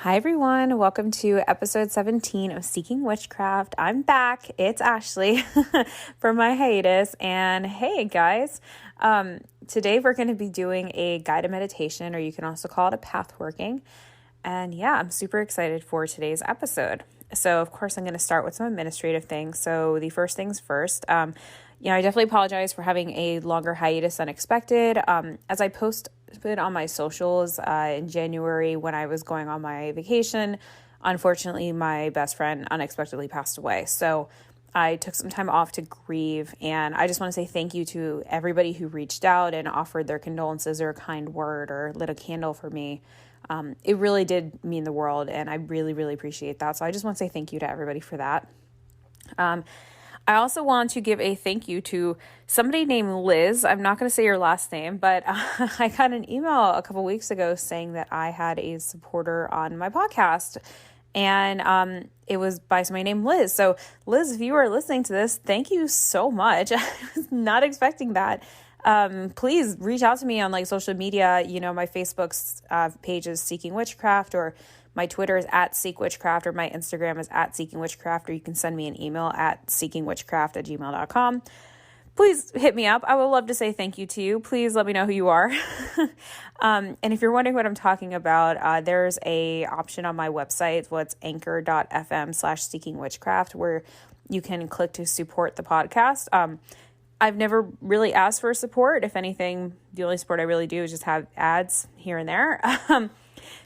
Hi everyone, welcome to episode 17 of Seeking Witchcraft. I'm back. It's Ashley from my hiatus. And hey guys, today we're going to be doing a guided meditation, or you can also call it a pathworking. And yeah, I'm super excited for today's episode. So of course I'm going to start with some administrative things. So the first things first, I definitely apologize for having a longer hiatus than expected. As I posted on my socials in January when I was going on my vacation, unfortunately, my best friend unexpectedly passed away. So I took some time off to grieve, and I just want to say thank you to everybody who reached out and offered their condolences or a kind word or lit a candle for me. It really did mean the world, and I really, really appreciate that. So I just want to say thank you to everybody for that. I also want to give a thank you to somebody named Liz. I'm not going to say your last name, but I got an email a couple weeks ago saying that I had a supporter on my podcast, and it was by somebody named Liz. So Liz, if you are listening to this, thank you so much. I was not expecting that. Please reach out to me on social media. My Facebook's page is Seeking Witchcraft, or my Twitter is @SeekWitchcraft, or my Instagram is @SeekingWitchcraft, or you can send me an email at seekingwitchcraft@gmail.com. Please hit me up. I would love to say thank you to you. Please let me know who you are. And if you're wondering what I'm talking about, there's a option on my website. It's anchor.fm/seekingwitchcraft, where you can click to support the podcast. I've never really asked for support. If anything, the only support I really do is just have ads here and there.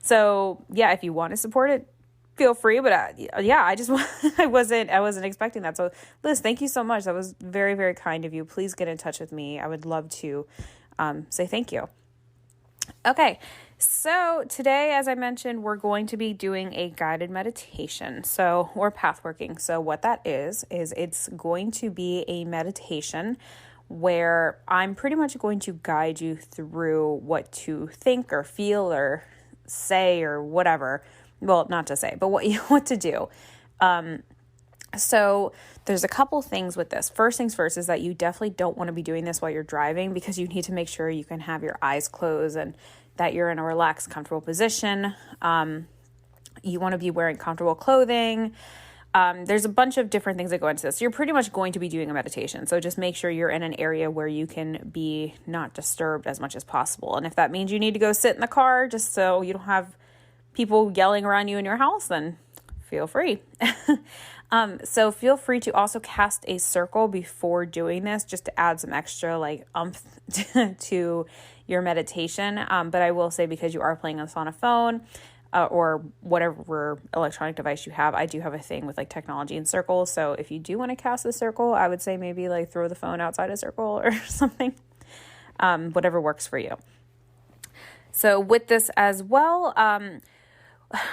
So yeah, if you want to support it, feel free. But I wasn't expecting that. So Liz, thank you so much. That was very, very kind of you. Please get in touch with me. I would love to say thank you. Okay. So today, as I mentioned, we're going to be doing a guided meditation, or pathworking. So what that is it's going to be a meditation where I'm pretty much going to guide you through what to think or feel or say or whatever. Well, not to say, but what to do. So there's a couple things with this. First things first is that you definitely don't want to be doing this while you're driving, because you need to make sure you can have your eyes closed and that you're in a relaxed, comfortable position. You want to be wearing comfortable clothing. There's a bunch of different things that go into this. You're pretty much going to be doing a meditation. So just make sure you're in an area where you can be not disturbed as much as possible. And if that means you need to go sit in the car just so you don't have people yelling around you in your house, then feel free. So feel free to also cast a circle before doing this, just to add some extra oomph to your meditation. But I will say, because you are playing this on a phone or whatever electronic device you have, I do have a thing with technology and circles. So if you do want to cast a circle, I would say maybe throw the phone outside a circle or something, whatever works for you. So with this as well,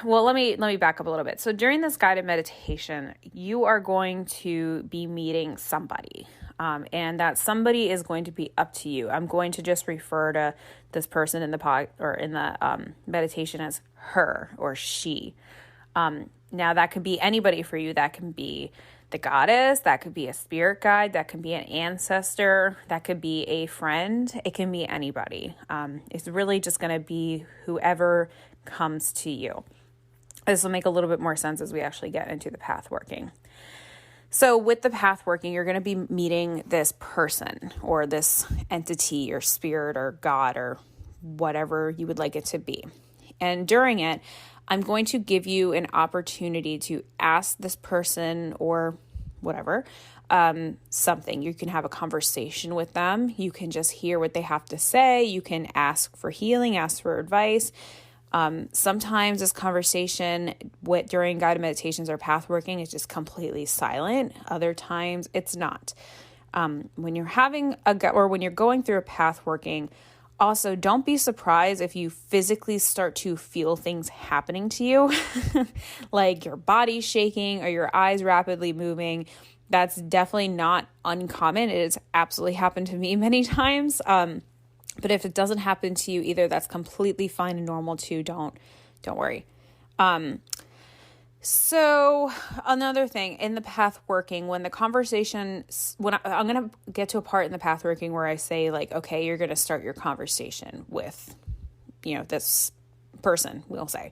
let me back up a little bit. So during this guided meditation, you are going to be meeting somebody, and that somebody is going to be up to you. I'm going to just refer to this person in the meditation as her or she. Now that could be anybody for you. That can be the goddess, that could be a spirit guide, that could be an ancestor, that could be a friend. It can be anybody. It's really just going to be whoever comes to you. This will make a little bit more sense as we actually get into the pathworking. So with the pathworking, you're going to be meeting this person or this entity or spirit or God or whatever you would like it to be. And during it, I'm going to give you an opportunity to ask this person or whatever something. You can have a conversation with them. You can just hear what they have to say. You can ask for healing, ask for advice. Sometimes this conversation during guided meditations or pathworking is just completely silent. Other times it's not. When you're when you're going through a pathworking, also don't be surprised if you physically start to feel things happening to you, like your body shaking or your eyes rapidly moving. That's definitely not uncommon. It has absolutely happened to me many times. But if it doesn't happen to you either, that's completely fine and normal too. Don't worry. So another thing in the pathworking, when I'm going to get to a part in the pathworking where I say okay, you're going to start your conversation with, this person, we'll say.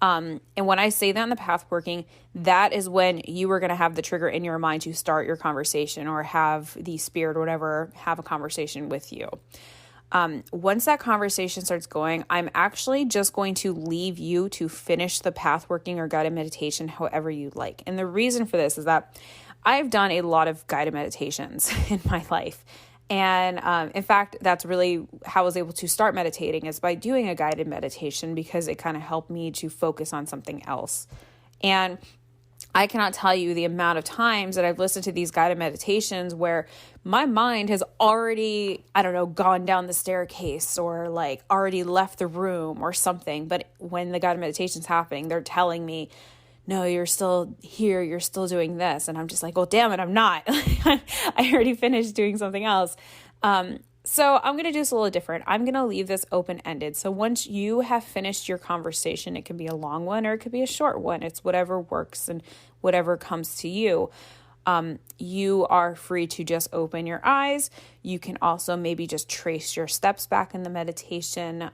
And when I say that in the pathworking, that is when you are going to have the trigger in your mind to start your conversation or have the spirit or whatever have a conversation with you. Once that conversation starts going, I'm actually just going to leave you to finish the pathworking or guided meditation however you like. And the reason for this is that I've done a lot of guided meditations in my life. And in fact, that's really how I was able to start meditating, is by doing a guided meditation, because it kind of helped me to focus on something else. And I cannot tell you the amount of times that I've listened to these guided meditations where my mind has already, gone down the staircase or like already left the room or something. But when the guided meditation's happening, they're telling me, no, you're still here. You're still doing this. And I'm just like, well, damn it, I'm not. I already finished doing something else. So I'm going to do this a little different. I'm going to leave this open-ended. So once you have finished your conversation, it can be a long one or it could be a short one. It's whatever works and whatever comes to you. You are free to just open your eyes. You can also maybe just trace your steps back in the meditation.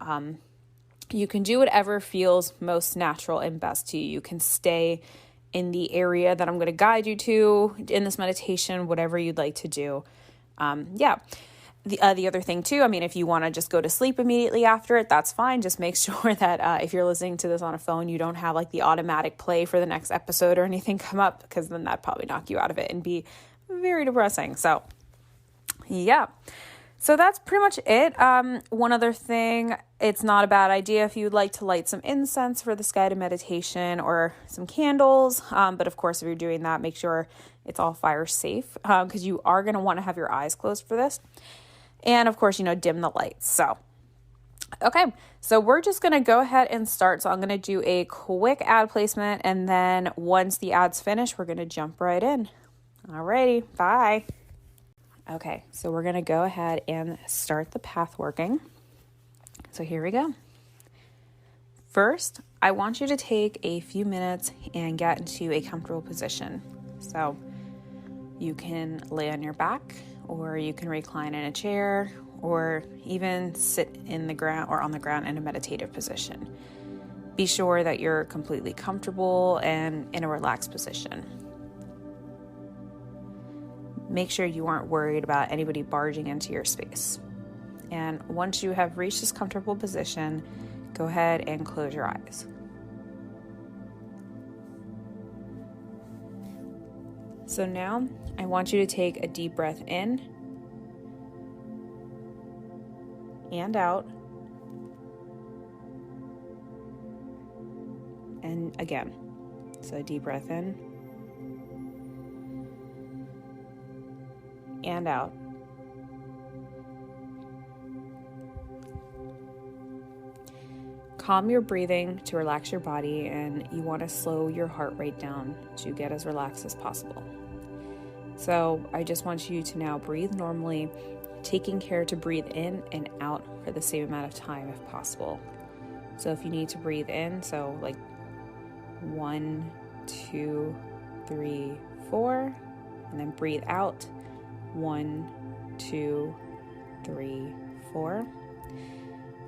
You can do whatever feels most natural and best to you. You can stay in the area that I'm going to guide you to in this meditation, whatever you'd like to do. The other thing too, if you want to just go to sleep immediately after it, that's fine. Just make sure that if you're listening to this on a phone, you don't have like the automatic play for the next episode or anything come up, because then that'd probably knock you out of it and be very depressing. So yeah. So that's pretty much it. One other thing, it's not a bad idea if you'd like to light some incense for this guided meditation or some candles. But of course, if you're doing that, make sure it's all fire safe, because you are going to want to have your eyes closed for this. And of course, dim the lights. So, okay. So we're just going to go ahead and start. So I'm going to do a quick ad placement. And then once the ad's finished, we're going to jump right in. Alrighty. Bye. Okay, so we're going to go ahead and start the pathworking. So here we go. First, I want you to take a few minutes and get into a comfortable position. So you can lay on your back, or you can recline in a chair, or even sit in the ground or on the ground in a meditative position. Be sure that you're completely comfortable and in a relaxed position. Make sure you aren't worried about anybody barging into your space. And once you have reached this comfortable position, go ahead and close your eyes. So now I want you to take a deep breath in and out. And again, so a deep breath in and out. Calm your breathing to relax your body, and you want to slow your heart rate down to get as relaxed as possible. So I just want you to now breathe normally, taking care to breathe in and out for the same amount of time if possible. So if you need to breathe in, so like 1, 2, 3, 4, and then breathe out 1, 2, 3, 4.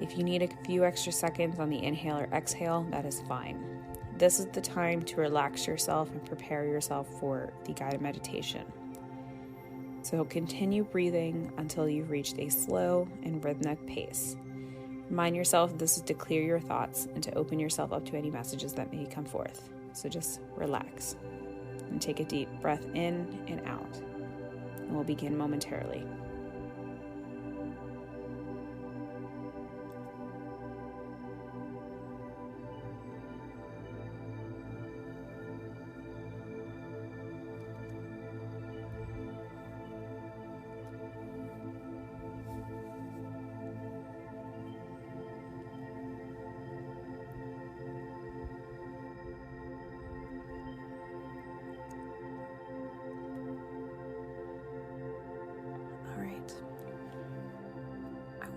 If you need a few extra seconds on the inhale or exhale, that is fine. This is the time to relax yourself and prepare yourself for the guided meditation. So continue breathing until you've reached a slow and rhythmic pace. Remind yourself this is to clear your thoughts and to open yourself up to any messages that may come forth. So just relax and take a deep breath in and out. And we'll begin momentarily.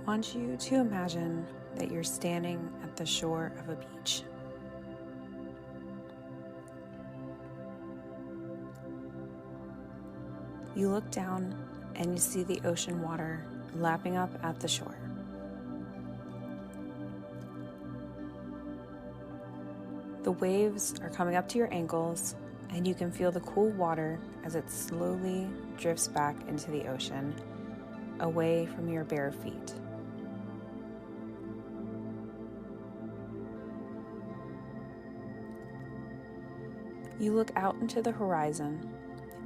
I want you to imagine that you're standing at the shore of a beach. You look down and you see the ocean water lapping up at the shore. The waves are coming up to your ankles, and you can feel the cool water as it slowly drifts back into the ocean, away from your bare feet. You look out into the horizon,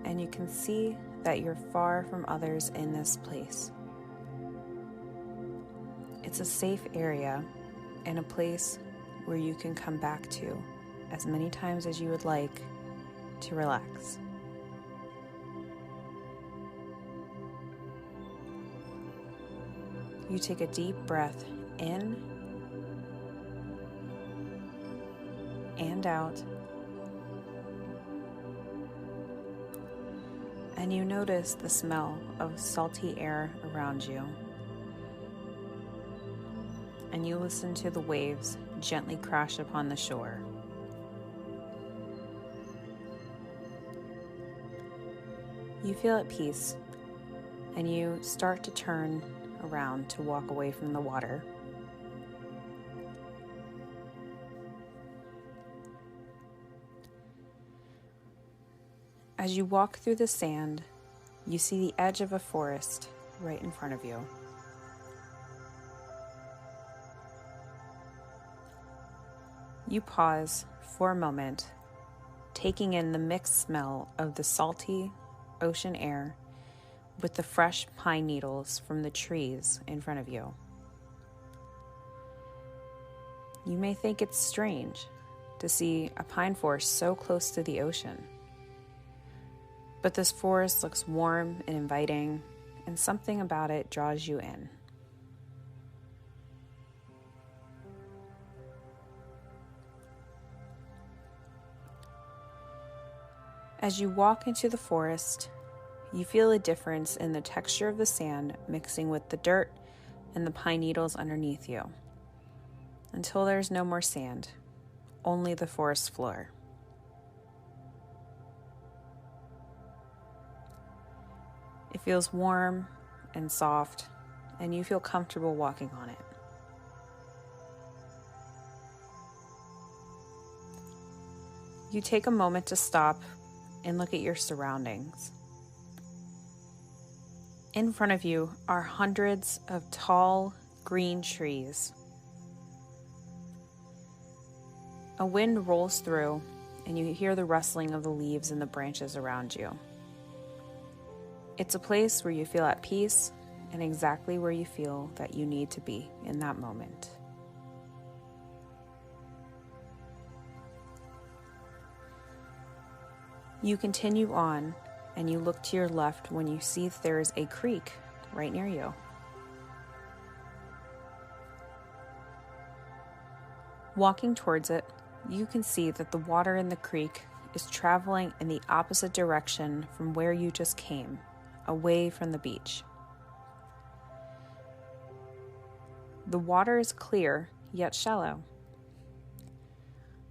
and you can see that you're far from others in this place. It's a safe area and a place where you can come back to as many times as you would like to relax. You take a deep breath in and out, and you notice the smell of salty air around you. And you listen to the waves gently crash upon the shore. You feel at peace, and you start to turn around to walk away from the water. As you walk through the sand, you see the edge of a forest right in front of you. You pause for a moment, taking in the mixed smell of the salty ocean air with the fresh pine needles from the trees in front of you. You may think it's strange to see a pine forest so close to the ocean, but this forest looks warm and inviting, and something about it draws you in. As you walk into the forest, you feel a difference in the texture of the sand mixing with the dirt and the pine needles underneath you, until there's no more sand, only the forest floor. It feels warm and soft, and you feel comfortable walking on it. You take a moment to stop and look at your surroundings. In front of you are hundreds of tall, green trees. A wind rolls through, and you hear the rustling of the leaves in the branches around you. It's a place where you feel at peace and exactly where you feel that you need to be in that moment. You continue on, and you look to your left when you see there is a creek right near you. Walking towards it, you can see that the water in the creek is traveling in the opposite direction from where you just came, away from the beach. The water is clear, yet shallow.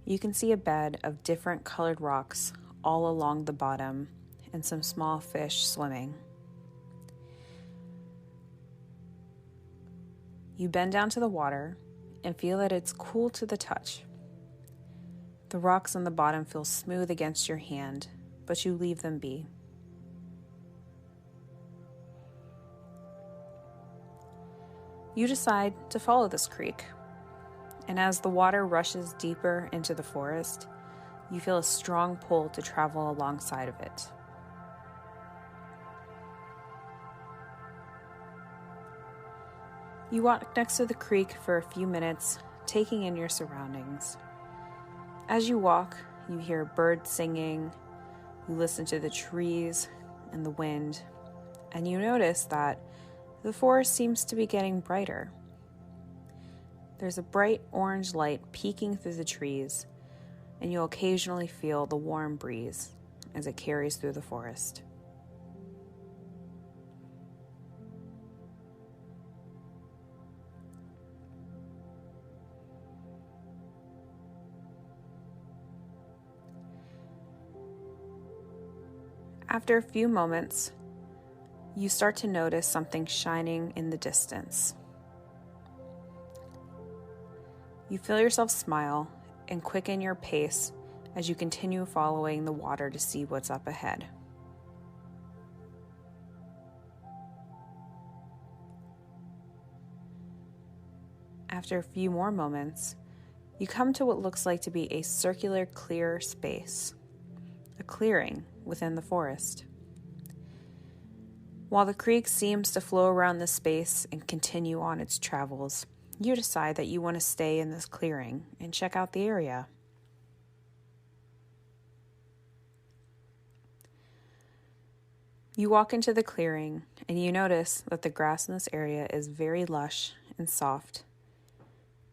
You can see a bed of different colored rocks all along the bottom, and some small fish swimming. You bend down to the water and feel that it's cool to the touch. The rocks on the bottom feel smooth against your hand, but you leave them be. You decide to follow this creek, and as the water rushes deeper into the forest, you feel a strong pull to travel alongside of it. You walk next to the creek for a few minutes, taking in your surroundings. As you walk, you hear birds singing, you listen to the trees and the wind, and you notice that the forest seems to be getting brighter. There's a bright orange light peeking through the trees, and you'll occasionally feel the warm breeze as it carries through the forest. After a few moments, you start to notice something shining in the distance. You feel yourself smile and quicken your pace as you continue following the water to see what's up ahead. After a few more moments, you come to what looks like to be a circular clear space, a clearing within the forest. While the creek seems to flow around the space and continue on its travels, you decide that you want to stay in this clearing and check out the area. You walk into the clearing and you notice that the grass in this area is very lush and soft,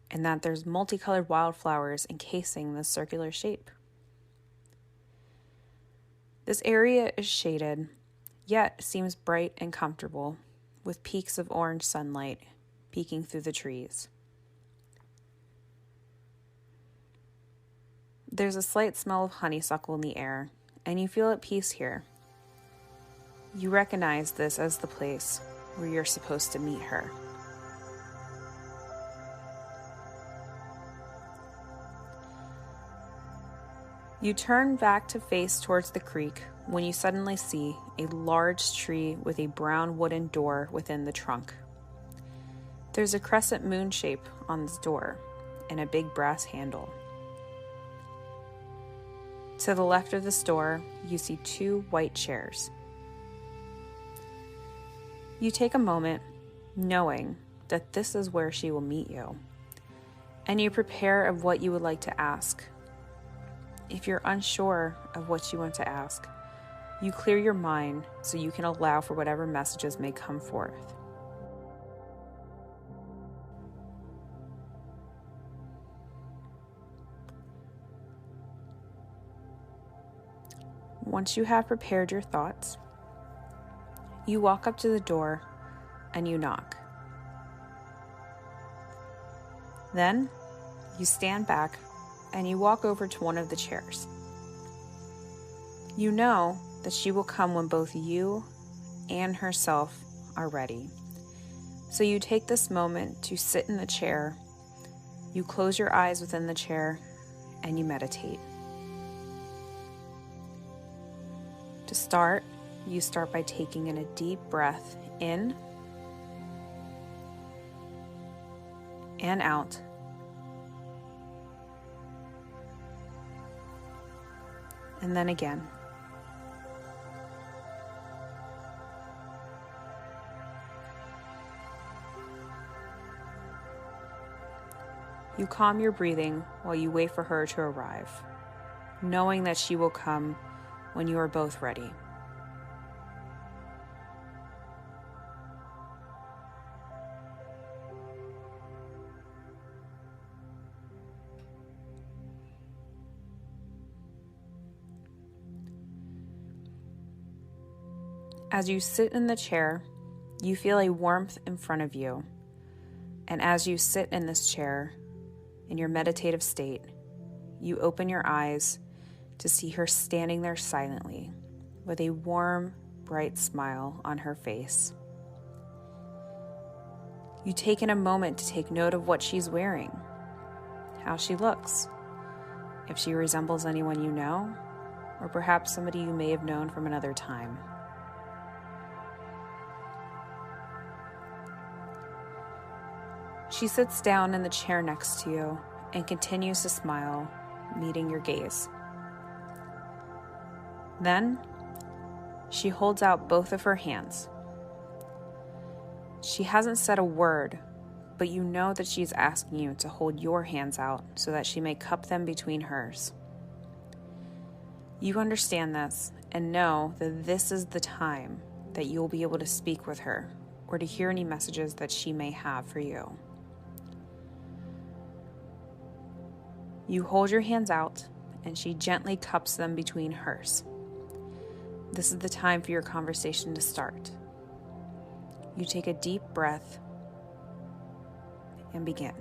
and that there's multicolored wildflowers encasing this circular shape. This area is shaded, yet seems bright and comfortable, with peaks of orange sunlight peeking through the trees. There's a slight smell of honeysuckle in the air, and you feel at peace here. You recognize this as the place where you're supposed to meet her. You turn back to face towards the creek when you suddenly see a large tree with a brown wooden door within the trunk. There's a crescent moon shape on this door and a big brass handle. To the left of this door, you see 2 white chairs. You take a moment, knowing that this is where she will meet you, and you prepare of what you would like to ask. If you're unsure of what you want to ask, you clear your mind so you can allow for whatever messages may come forth. Once you have prepared your thoughts, you walk up to the door and you knock. Then you stand back and you walk over to one of the chairs. You know that she will come when both you and herself are ready. So you take this moment to sit in the chair, you close your eyes within the chair, and you meditate. To start, you start by taking in a deep breath in and out. And then again. You calm your breathing while you wait for her to arrive, knowing that she will come when you are both ready. As you sit in the chair, you feel a warmth in front of you. And as you sit in this chair, in your meditative state, you open your eyes to see her standing there silently with a warm, bright smile on her face. You take in a moment to take note of what she's wearing, how she looks, if she resembles anyone you know, or perhaps somebody you may have known from another time. She sits down in the chair next to you and continues to smile, meeting your gaze. Then, she holds out both of her hands. She hasn't said a word, but you know that she's asking you to hold your hands out so that she may cup them between hers. You understand this and know that this is the time that you'll be able to speak with her or to hear any messages that she may have for you. You hold your hands out, and she gently cups them between hers. This is the time for your conversation to start. You take a deep breath and begin.